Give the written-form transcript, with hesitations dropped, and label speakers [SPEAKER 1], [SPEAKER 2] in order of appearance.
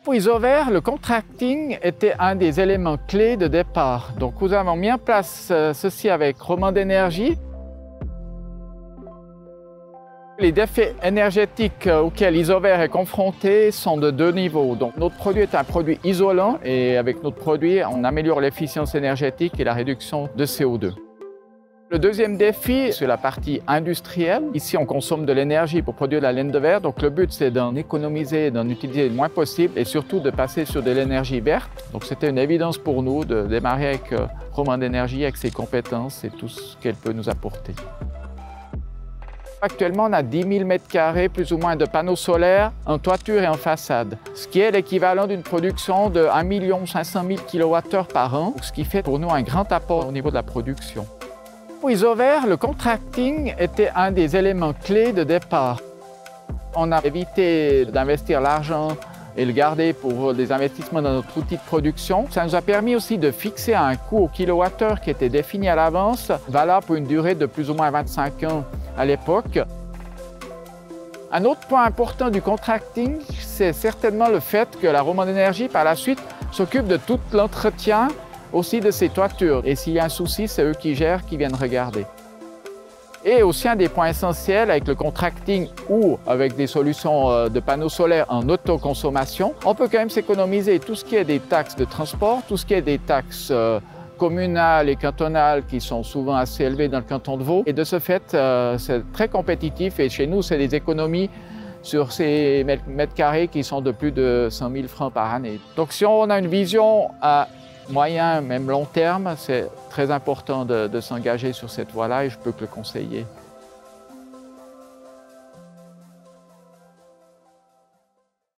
[SPEAKER 1] Pour Isover, le contracting était un des éléments clés de départ. Donc nous avons mis en place ceci avec Romande Énergie. Les défis énergétiques auxquels Isover est confronté sont de deux niveaux. Donc, notre produit est un produit isolant et avec notre produit, on améliore l'efficience énergétique et la réduction de CO2. Le deuxième défi, c'est la partie industrielle. Ici, on consomme de l'énergie pour produire de la laine de verre. Donc, le but, c'est d'en économiser, d'en utiliser le moins possible et surtout de passer sur de l'énergie verte. Donc, c'était une évidence pour nous de démarrer avec Romande Énergie, avec ses compétences et tout ce qu'elle peut nous apporter. Actuellement, on a 10 000 m² plus ou moins de panneaux solaires en toiture et en façade, ce qui est l'équivalent d'une production de 1 500 000 kWh par an, ce qui fait pour nous un grand apport au niveau de la production. Pour Isover, le contracting était un des éléments clés de départ. On a évité d'investir l'argent et le garder pour des investissements dans notre outil de production. Ça nous a permis aussi de fixer un coût au kilowattheure qui était défini à l'avance, valable pour une durée de plus ou moins 25 ans à l'époque. Un autre point important du contracting, c'est certainement le fait que la Romande Énergie, par la suite, s'occupe de tout l'entretien aussi de ces toitures. Et s'il y a un souci, c'est eux qui gèrent, qui viennent regarder. Et aussi un des points essentiels avec le contracting ou avec des solutions de panneaux solaires en autoconsommation, on peut quand même s'économiser tout ce qui est des taxes de transport, tout ce qui est des taxes communales et cantonales qui sont souvent assez élevées dans le canton de Vaud. Et de ce fait, c'est très compétitif et chez nous, c'est des économies sur ces mètres carrés qui sont de plus de 100 000 francs par année. Donc si on a une vision à moyen, même long terme, c'est très important de s'engager sur cette voie-là et je peux que le conseiller.